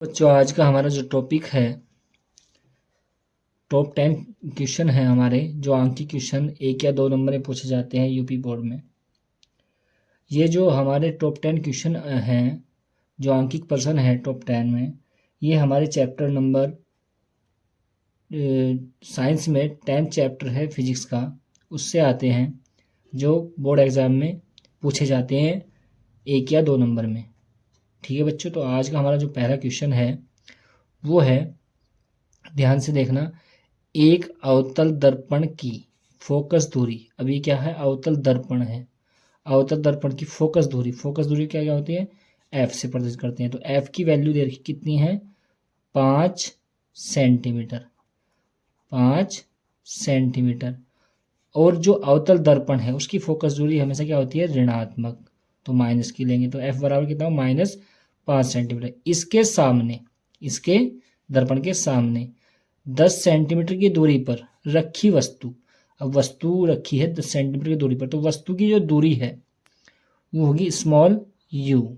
बच्चों आज का हमारा जो टॉपिक है टॉप 10 क्वेश्चन है हमारे जो आंकी क्वेश्चन 1 या 2 नंबर में पूछे जाते हैं यूपी बोर्ड में। ये जो हमारे टॉप 10 क्वेश्चन हैं जो आंकिक प्रश्न है टॉप 10 में, ये हमारे चैप्टर नंबर साइंस में 10th चैप्टर है फिजिक्स का, उससे आते हैं जो बोर्ड एग्ज़ाम में पूछे जाते हैं 1 या 2 नंबर में। ठीक है बच्चों, तो आज का हमारा जो पहला क्वेश्चन है वो है, ध्यान से देखना, एक अवतल दर्पण की फोकस दूरी। अब ये क्या है? अवतल दर्पण है। अवतल दर्पण की फोकस दूरी क्या क्या होती है? एफ से प्रदर्शित करते हैं। तो एफ की वैल्यू दे रखी कितनी है? 5 सेंटीमीटर। 5 सेंटीमीटर। और जो अवतल दर्पण है उसकी फोकस दूरी हमेशा क्या होती है? ऋणात्मक। तो माइनस की लेंगे तो एफ बराबर कितना हो? -5 सेंटीमीटर। इसके सामने, इसके दर्पण के सामने 10 सेंटीमीटर की दूरी पर रखी वस्तु। अब वस्तु रखी है 10 सेंटीमीटर की दूरी पर, तो वस्तु की जो दूरी है वो होगी स्मॉल यू।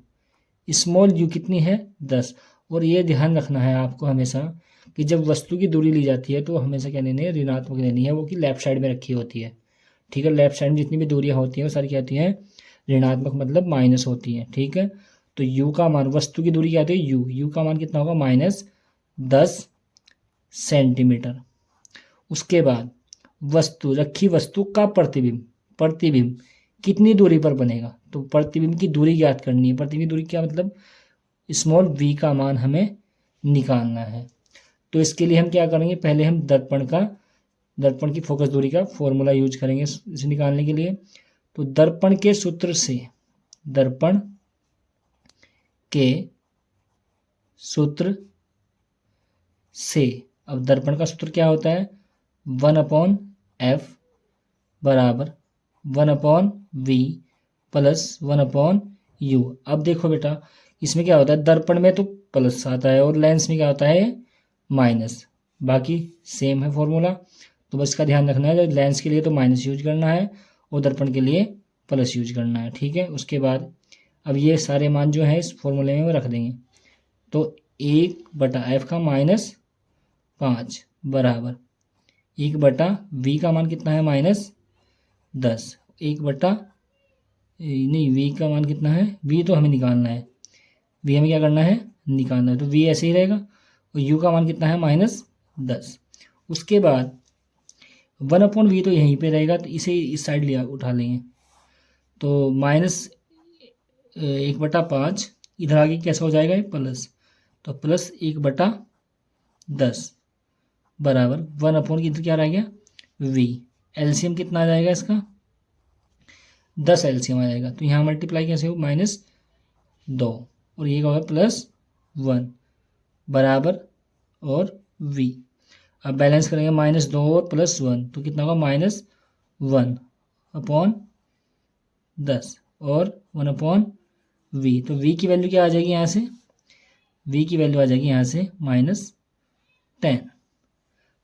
स्मॉल यू कितनी है? 10। और ये ध्यान रखना है आपको हमेशा कि जब वस्तु की दूरी ली जाती है तो हमेशा क्या लेनी है? ऋणात्मक लेनी है, वो कि लेफ्ट साइड में रखी होती है। ठीक है, लेफ्ट साइड में जितनी भी दूरियां होती हैं वो सारी क्या होती हैं? ऋणात्मक, मतलब माइनस होती हैं। ठीक है, तो यू का मान, वस्तु की दूरी क्या होती है? यू का मान कितना होगा? -10 सेंटीमीटर। उसके बाद रखी वस्तु का प्रतिबिंब कितनी दूरी पर बनेगा? तो प्रतिबिंब की दूरी ज्ञात करनी है। प्रतिबिंब की दूरी क्या मतलब? स्मॉल v का मान हमें निकालना है। तो इसके लिए हम क्या करेंगे? पहले हम दर्पण की फोकस दूरी का फॉर्मूला यूज करेंगे इसे निकालने के लिए। तो दर्पण के सूत्र से अब दर्पण का सूत्र क्या होता है? 1/f बराबर 1/v प्लस 1/u। अब देखो बेटा, इसमें क्या होता है? दर्पण में तो प्लस आता है और लेंस में क्या होता है? माइनस। बाकी सेम है फॉर्मूला, तो बस इसका ध्यान रखना है। लेंस के लिए तो माइनस यूज करना है और दर्पण के लिए प्लस यूज करना है। ठीक है, उसके बाद अब ये सारे मान जो है इस फॉर्मूले में रख देंगे। तो 1/f का -5 बराबर 1/v का मान कितना है? -10। v का मान कितना है? v तो हमें निकालना है, v हमें क्या करना है? निकालना है। तो v ऐसे ही रहेगा और u का मान कितना है? -10। उसके बाद 1/v तो यहीं पे रहेगा, तो इसे इस साइड लिया उठा लेंगे। तो -1/5 इधर आगे कैसा हो जाएगा? प्लस। तो प्लस 1/10 बराबर 1/, इधर क्या रह गया? v। एलसीएम कितना आ जाएगा इसका? 10 एलसीएम आ जाएगा। तो यहाँ मल्टीप्लाई कैसे हो? -2 और ये होगा +1 बराबर और v। अब बैलेंस करेंगे -2 और +1 तो कितना होगा? -1/10 और 1/v। तो v की वैल्यू क्या आ जाएगी यहाँ से? v की वैल्यू आ जाएगी यहाँ से -10।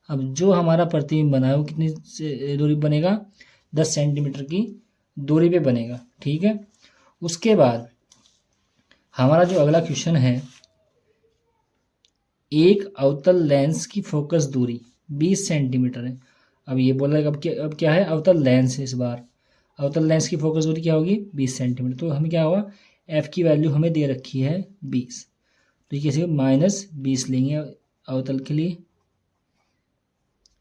अब जो हमारा प्रतिबिंब बना है वो कितनी दूरी बनेगा? 10 सेंटीमीटर की दूरी पे बनेगा। ठीक है, उसके बाद हमारा जो अगला क्वेश्चन है, एक अवतल लेंस की फोकस दूरी 20 सेंटीमीटर है। अब ये बोला अब क्या है? अवतल लेंस है। इस बार अवतल लेंस की फोकस दूरी क्या होगी? 20 सेंटीमीटर। तो हमें क्या होगा? एफ की वैल्यू हमें दे रखी है 20, तो ये कैसे? -20 लेंगे अवतल के लिए।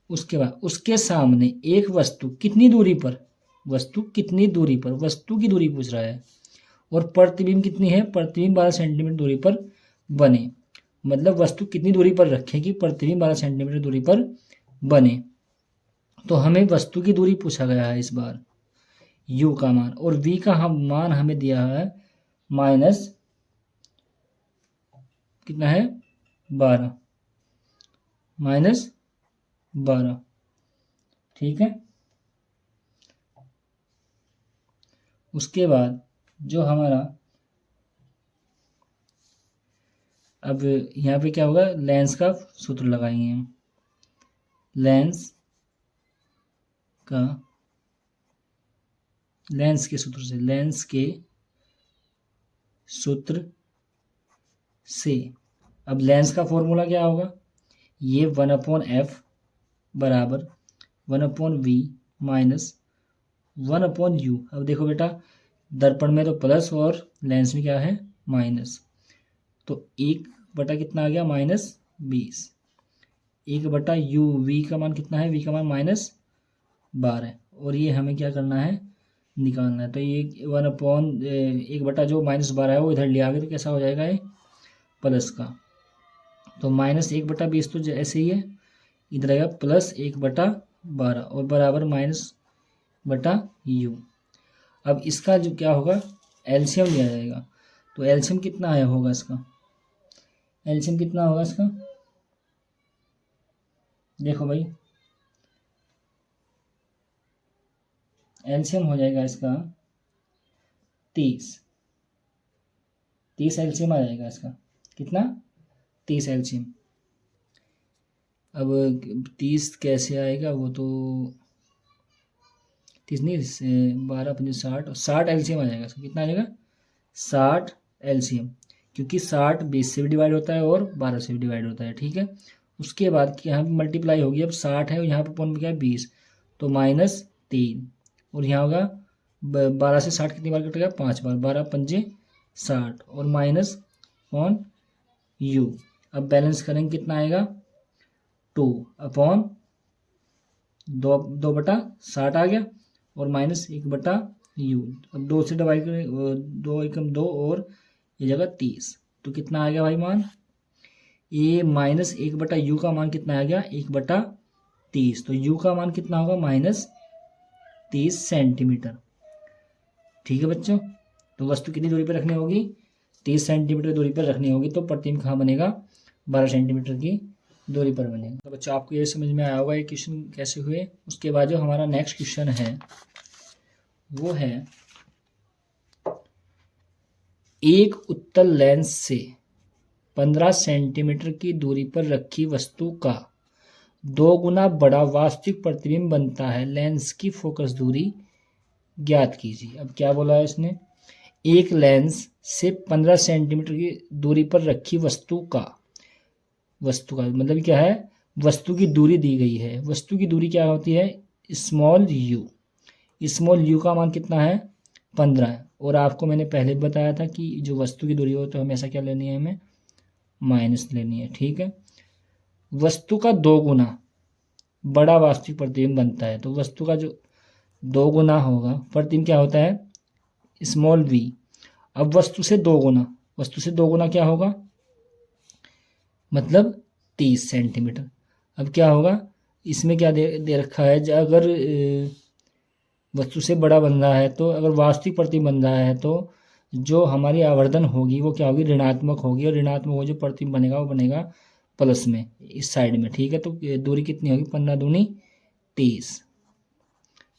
उसके बाद उसके सामने एक वस्तु कितनी दूरी पर? वस्तु की दूरी पूछ रहा है। और प्रतिबिंब कितनी है? प्रतिबिंब 12 सेंटीमीटर दूरी पर बने। मतलब वस्तु कितनी दूरी पर रखेगी? प्रतिबिंब 12 सेंटीमीटर दूरी पर बने। तो हमें वस्तु की दूरी पूछा गया है इस बार, u का मान, और v का मान हमें दिया है माइनस कितना है? 12, -12। ठीक है, उसके बाद जो हमारा अब यहाँ पे क्या होगा? लेंस का सूत्र लगाएंगे हम। लेंस के सूत्र से अब लेंस का फॉर्मूला क्या होगा, ये 1/f बराबर 1/v माइनस 1/u। अब देखो बेटा, दर्पण में तो प्लस और लेंस में क्या है, माइनस, तो 1 बटा कितना आ गया, -20। 1/u, v का मान कितना है, v का मान -12, और ये हमें क्या करना है, निकालना है। तो ये 1/1 जो -12 है वो इधर ले आगे, तो कैसा हो जाएगा ये, प्लस का, तो -1/20 तो ऐसे ही है, इधर आएगा +1/12 और बराबर -u। अब इसका जो क्या होगा, एलसीएम लिया जाएगा। तो एलसीएम कितना आया होगा इसका, एलसीएम कितना होगा इसका, देखो भाई, एलसीएम हो जाएगा इसका 30 एलसीएम आ जाएगा इसका, कितना, 30 एलसीएम। अब 30 कैसे आएगा, वो तो 30 नहीं, 12×5 = 60 एलसीएम आ जाएगा इसका, कितना आ जाएगा, 60 एलसीएम, क्योंकि 60 20 से भी डिवाइड होता है और 12 से भी डिवाइड होता है, ठीक है। उसके बाद यहाँ पे मल्टीप्लाई होगी, अब 60 है और यहाँ पे पॉइंट क्या है 20, तो -3, और यहाँ होगा 12 से 60 कितनी बार कटेगा, 5 बार, 12×5 = 60 और -u। अब बैलेंस करेंगे कितना आएगा, 2/2/60 आ गया और -1/u। अब 2 से डिवाइड करें, 2 एकम 2 और ये जगह 30, तो कितना आ गया भाई मान, ये -1/u का मान कितना आ गया, 1/30, तो u का मान कितना होगा, -30 सेंटीमीटर। ठीक है बच्चों, तो वस्तु कितनी दूरी पर रखनी होगी, 30 सेंटीमीटर दूरी पर रखनी होगी, तो प्रतिबिंब कहाँ बनेगा, 12 सेंटीमीटर की दूरी पर बनेगा। तो बच्चों आपको ये समझ में आया होगा ये क्वेश्चन कैसे हुए। उसके बाद जो हमारा नेक्स्ट क्वेश्चन है वो है, एक उत्तल लेंस से 15 सेंटीमीटर की दूरी पर रखी वस्तु का 2 गुना बड़ा वास्तविक प्रतिबिंब बनता है, लेंस की फोकस दूरी ज्ञात कीजिए। अब क्या बोला है इसने, एक लेंस से 15 सेंटीमीटर की दूरी पर रखी वस्तु का मतलब क्या है, वस्तु की दूरी दी गई है। वस्तु की दूरी क्या होती है, स्मॉल यू का मान कितना है, 15 है। और आपको मैंने पहले बताया था कि जो वस्तु की दूरी हो तो हमेशा क्या लेनी है, हमें माइनस लेनी है, ठीक है। वस्तु का 2 गुना बड़ा वास्तविक प्रतिबिंब बनता है, तो वस्तु का जो 2 गुना होगा प्रतिबिंब क्या होता है, स्मॉल v। अब वस्तु से 2 गुना क्या होगा, मतलब 30 सेंटीमीटर। अब क्या होगा, इसमें क्या दे रखा है, अगर वस्तु से बड़ा बन रहा है, तो अगर वास्तविक प्रतिबिंब बन रहा है तो जो हमारी आवर्धन होगी वो क्या होगी, ऋणात्मक होगी, और ऋणात्मक हो जो प्रतिबिंब बनेगा वो बनेगा प्लस में, इस साइड में, ठीक है। तो दूरी कितनी होगी, 15 दूनी 30,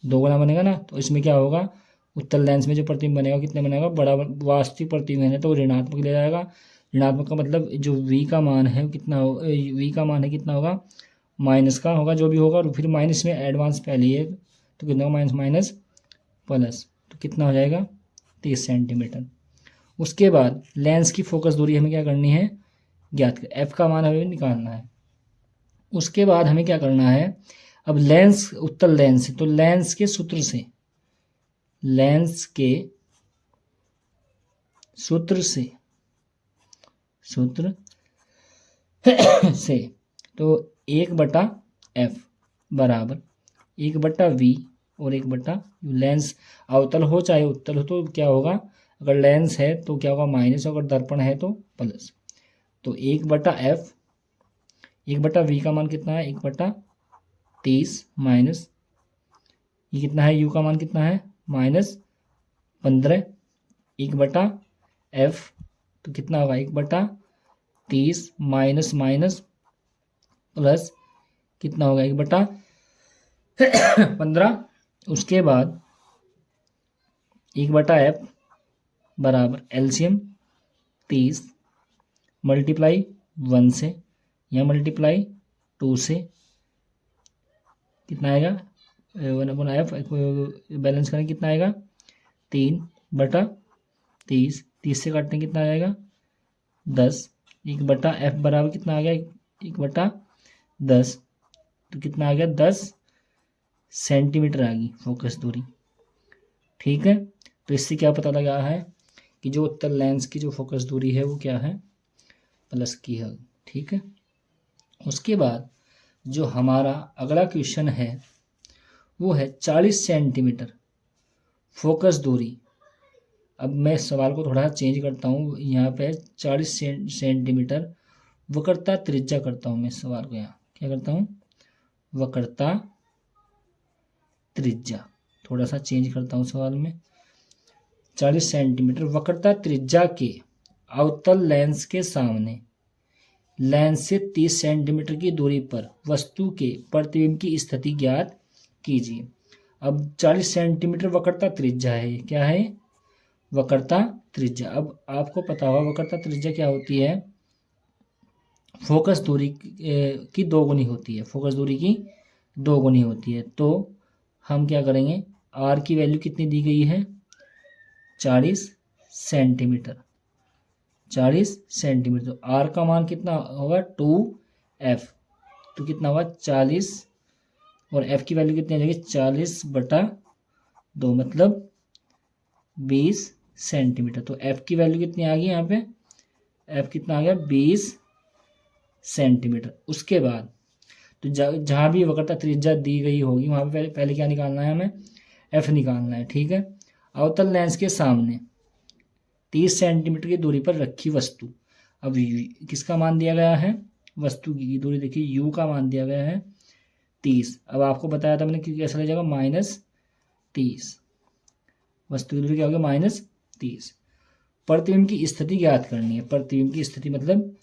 2 गुना बनेगा ना। तो इसमें क्या होगा, उत्तल लेंस में जो प्रतिबिंब बनेगा कितने बनेगा, बड़ा वास्तविक प्रतिबिंब है तो ऋणात्मक ले जाएगा। ऋणात्मक का मतलब जो v का मान है कितना हो, v का मान है कितना होगा, माइनस का होगा जो भी होगा, और फिर माइनस में एडवांस पहले है तो कितना होगा, माइनस प्लस, तो कितना हो जाएगा 30 सेंटीमीटर। उसके बाद लेंस की फोकस दूरी हमें क्या करनी है, ज्ञात कर, f का मान हमें निकालना है। उसके बाद हमें क्या करना है, अब लेंस उत्तल लेंस है तो लेंस के सूत्र से तो 1/f बराबर 1/v और 1/u। लेंस अवतल हो चाहे उत्तल हो तो क्या होगा, अगर लेंस है तो क्या होगा माइनस, अगर दर्पण है तो प्लस। तो 1/f, 1/v का मान कितना है, 1/30 माइनस ये कितना है, u का मान कितना है, -15, 1/f तो कितना होगा, 1/30 माइनस प्लस कितना होगा, 1/15। उसके बाद 1/f बराबर एलसीएम 30 मल्टीप्लाई 1 से या मल्टीप्लाई 2 से कितना आएगा, 1/f बैलेंस करें कितना आएगा, 3/30, 30 से काटने कितना आएगा 10, 1/f बराबर कितना आ गया, 1/10। तो कितना आ गया, 10 सेंटीमीटर आ गई फोकस दूरी। ठीक है, तो इससे क्या पता लगा है कि जो उत्तल लेंस की जो फोकस दूरी है वो क्या है, प्लस की है। ठीक है, उसके बाद जो हमारा अगला क्वेश्चन है वो है 40 सेंटीमीटर फोकस दूरी। अब मैं सवाल को थोड़ा सा चेंज करता हूँ, यहाँ पे 40 सेंटीमीटर वक्रता त्रिज्या करता हूँ मैं सवाल को, यहाँ क्या करता हूँ, वक्रता त्रिज्या, थोड़ा सा चेंज करता हूँ सवाल में। 40 सेंटीमीटर वक्रता त्रिज्या के अवतल लेंस के सामने लेंस से 30 सेंटीमीटर की दूरी पर वस्तु के प्रतिबिंब की स्थिति ज्ञात कीजिए। अब 40 सेंटीमीटर वक्रता त्रिज्या है, क्या है, वक्रता त्रिज्या। अब आपको पता होगा वक्रता त्रिज्या क्या होती है, फोकस दूरी की दोगुनी होती है, फोकस दूरी की दोगुनी होती है। तो हम क्या करेंगे, आर की वैल्यू कितनी दी गई है, 40 सेंटीमीटर, 40 सेंटीमीटर। तो आर का मान कितना होगा, 2f। तो कितना होगा 40, और f की वैल्यू कितनी आ जाएगी, 40/2, मतलब 20 सेंटीमीटर। तो f की वैल्यू कितनी आ गई यहाँ पे, f कितना आ गया, 20 सेंटीमीटर। उसके बाद तो जहाँ भी वक्रता त्रिज्या दी गई होगी वहाँ पे पहले क्या निकालना है, हमें f निकालना है। ठीक है, अवतल लेंस के सामने 30 सेंटीमीटर की दूरी पर रखी वस्तु। अब किसका मान दिया गया है, वस्तु की दूरी देखिए, u का मान दिया गया है 30। अब आपको बताया था मैंने कि कैसा ले जाएगा, -30, वस्तु की दूरी क्या होगी, -30। प्रतिबिंब की स्थिति ज्ञात करनी है, प्रतिबिंब की स्थिति मतलब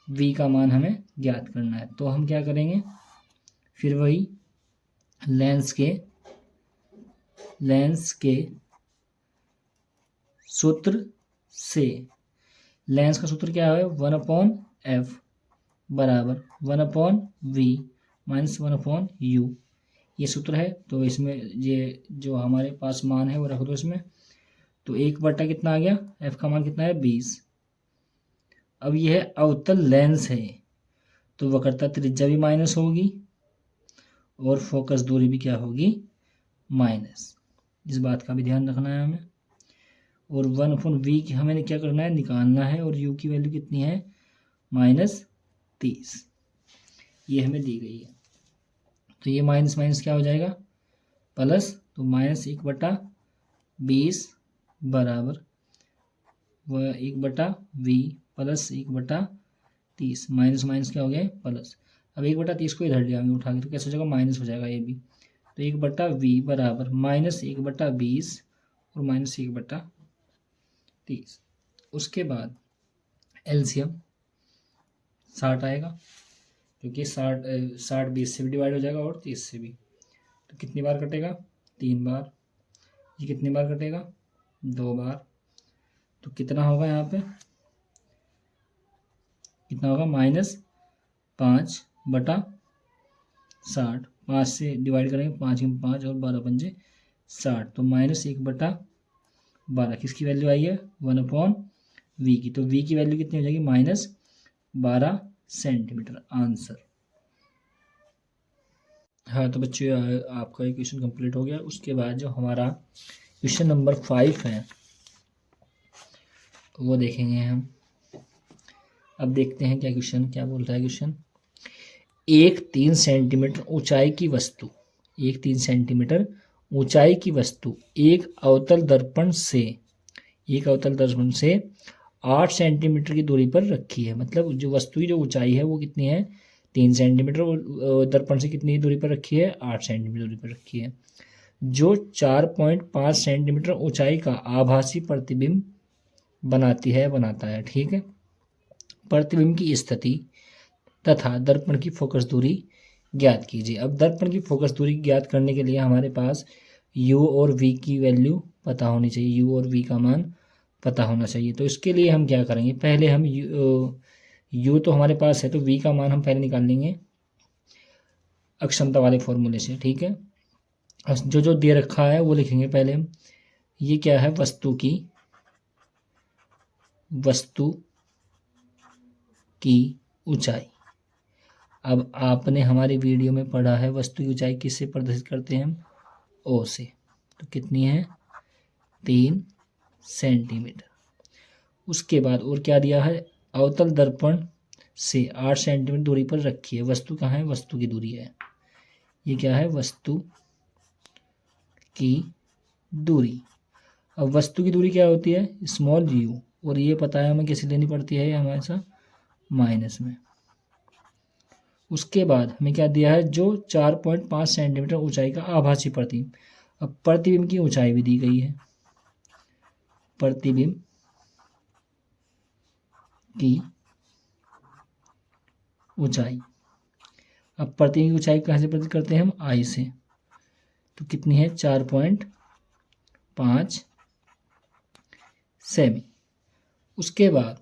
v का मान हमें ज्ञात करना है। तो हम क्या करेंगे, फिर वही लेंस के सूत्र से, लेंस का सूत्र क्या है, 1/f बराबर 1/v माइनस 1/u, ये सूत्र है। तो इसमें ये जो हमारे पास मान है वो रख दो इसमें। तो 1/, कितना आ गया, f का मान कितना है, 20। अब यह अवतल लेंस है तो वक्रता त्रिज्या भी माइनस होगी और फोकस दूरी भी क्या होगी, माइनस। इस बात का भी ध्यान रखना है हमें। और 1/v की हमें क्या करना है, निकालना है, और u की वैल्यू कितनी है, -30, ये हमें दी गई है। तो ये माइनस माइनस क्या हो जाएगा, प्लस। तो -1/20 बराबर 1/v प्लस 1/30, माइनस माइनस क्या हो गया, प्लस। अब 1/30 को इधर ले आएंगे उठा के, तो कैसे हो जाएगा, माइनस हो जाएगा ये भी। तो 1/v बराबर -1/20 और -1/30। उसके बाद एलसीएम 60 आएगा, क्योंकि 60 20 से भी डिवाइड हो जाएगा और 30 से भी। तो कितनी बार कटेगा, 3 बार। ये कितनी बार कटेगा, 2 बार। तो कितना होगा यहाँ पे, कितना होगा, -5/60। 5 से डिवाइड करेंगे, 5 में 5 और 12 पंजे 60। तो -1/12 किसकी वैल्यू आई है, 1/v की। तो v की वैल्यू कितनी हो जाएगी, -12 सेंटीमीटर, आंसर। हाँ, तो बच्चों आपका ये क्वेश्चन कंप्लीट हो गया। उसके बाद जो हमारा क्वेश्चन नंबर 5 है वो देखेंगे हम। अब देखते हैं क्या क्वेश्चन क्या बोल रहा है। क्वेश्चन, एक 3 सेंटीमीटर ऊंचाई की वस्तु, एक 3 सेंटीमीटर ऊंचाई की वस्तु एक अवतल दर्पण से 8 सेंटीमीटर की दूरी पर रखी है। मतलब जो वस्तु की जो ऊंचाई है वो कितनी है, 3 सेंटीमीटर, और दर्पण से कितनी दूरी पर रखी है, 8 सेंटीमीटर दूरी पर रखी है। जो 4.5 सेंटीमीटर ऊंचाई का आभासी प्रतिबिंब बनाता है। ठीक है, प्रतिबिंब की स्थिति तथा दर्पण की फोकस दूरी ज्ञात कीजिए। अब दर्पण की फोकस दूरी ज्ञात करने के लिए हमारे पास u और v की वैल्यू पता होनी चाहिए, u और v का मान पता होना चाहिए। तो इसके लिए हम क्या करेंगे, पहले हम u तो हमारे पास है, तो v का मान हम पहले निकाल लेंगे अक्षमता वाले फॉर्मूले से। ठीक है, जो दे रखा है वो लिखेंगे पहले हम। ये क्या है, वस्तु की ऊंचाई। अब आपने हमारी वीडियो में पढ़ा है वस्तु की ऊंचाई किससे प्रदर्शित करते हैं हम, ओ से। तो कितनी है, 3 सेंटीमीटर। उसके बाद और क्या दिया है, अवतल दर्पण से 8 सेंटीमीटर दूरी पर रखी है। वस्तु कहाँ है, वस्तु की दूरी है, ये क्या है, वस्तु की दूरी। अब वस्तु की दूरी क्या होती है, स्मॉल u, और ये पता है हमें कैसे लेनी पड़ती है, हमेशा माइनस में। उसके बाद हमें क्या दिया है, जो 4.5 सेंटीमीटर ऊंचाई का आभासी प्रतिबिंब। अब प्रतिबिंब की ऊंचाई भी दी गई है, प्रतिबिंब की ऊंचाई। अब प्रतिबिंब की ऊंचाई कहाँ से प्रदर्शित करते हैं हम, आई से। तो कितनी है, 4.5 सेमी। उसके बाद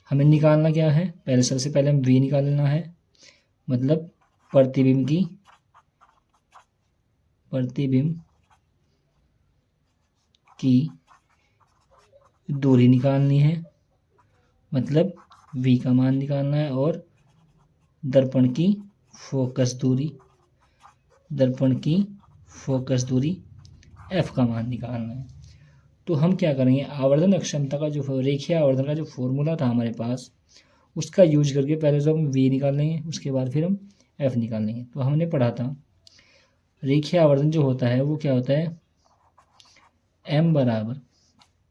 हमें निकालना क्या है, पहले सबसे पहले हम v निकालना है, मतलब प्रतिबिंब की दूरी निकालनी है, मतलब v का मान निकालना है, और दर्पण की फोकस दूरी f का मान निकालना है। तो हम क्या करेंगे, आवर्धन अक्षमता का जो रेखीय आवर्धन का जो फॉर्मूला था हमारे पास, उसका यूज करके पहले तो हम v निकाल लेंगे, उसके बाद फिर हम f निकाल लेंगे। तो हमने पढ़ा था रेखीय आवर्धन जो होता है वो क्या होता है, m बराबर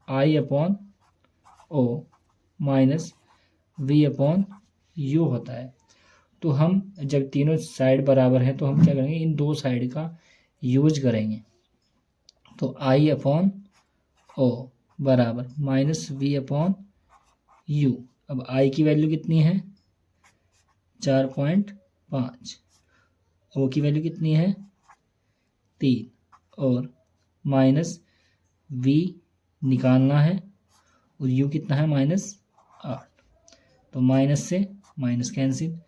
I/O माइनस v/u होता है। तो हम जब तीनों साइड बराबर हैं तो हम क्या करेंगे, इन दो साइड का यूज करेंगे। तो I/O बराबर माइनस v/u। अब I की वैल्यू कितनी है, 4.5, O की वैल्यू कितनी है, 3, और माइनस v निकालना है, और u कितना है, -8। तो माइनस से माइनस कैंसिल,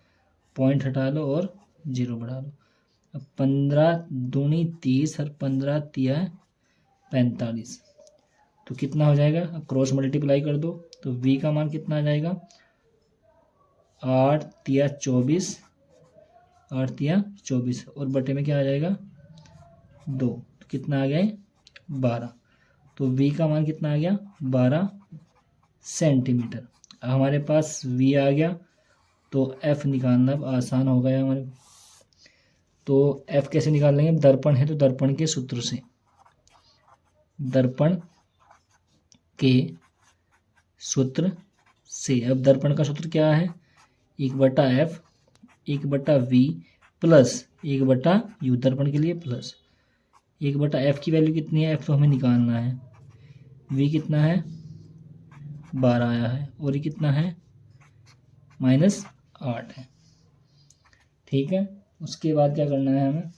पॉइंट हटा लो और 0 बढ़ा लो। अब 15 दूनी 30 और 15 तिया 45। तो कितना हो जाएगा, अब क्रॉस मल्टीप्लाई कर दो तो v का मान कितना आ जाएगा, 8 तिया 24, 8 तिया 24, और बटे में क्या आ जाएगा 2, तो कितना आ गया 12। तो v का मान कितना आ गया, 12 सेंटीमीटर। हमारे पास v आ गया, तो f निकालना अब आसान हो गया हमारे। तो f कैसे निकाल लेंगे, दर्पण है तो दर्पण के सूत्र से, दर्पण के सूत्र से। अब दर्पण का सूत्र क्या है, 1/f 1/v प्लस 1/u, दर्पण के लिए प्लस 1/f की वैल्यू कितनी है, f तो हमें निकालना है, v कितना है 12 आया है, और ये कितना है -8 है। ठीक है, उसके बाद क्या करना है हमें,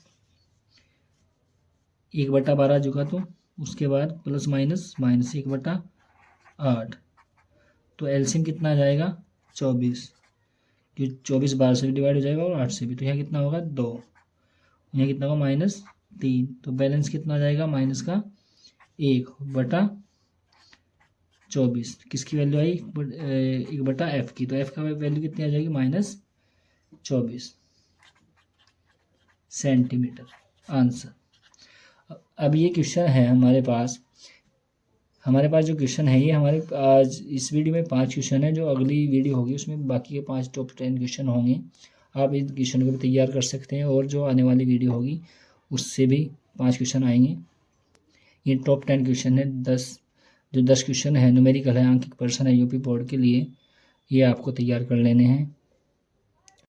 1/12 जुगा तो उसके बाद प्लस माइनस माइनस 1/8। तो एलसीएम कितना आ जाएगा 24, कि 24 12 से भी डिवाइड हो जाएगा और 8 से भी। तो यहाँ कितना होगा 2, यहाँ कितना होगा -3। तो बैलेंस कितना आ जाएगा, माइनस का 1/24। किसकी वैल्यू आई, 1/f की। तो f का वैल्यू कितनी आ जाएगी, -24 सेंटीमीटर। आंसर। अब ये क्वेश्चन है हमारे पास जो क्वेश्चन है ये हमारे आज इस वीडियो में 5 क्वेश्चन है। जो अगली वीडियो होगी उसमें बाकी के 5 टॉप 10 क्वेश्चन होंगे। आप इस क्वेश्चन को भी तैयार कर सकते हैं, और जो आने वाली वीडियो होगी उससे भी 5 क्वेश्चन आएंगे। ये टॉप 10 क्वेश्चन है। 10 क्वेश्चन है न्यूमेरिकल है, आंकिक प्रश्न है यूपी बोर्ड के लिए, ये आपको तैयार कर लेने हैं।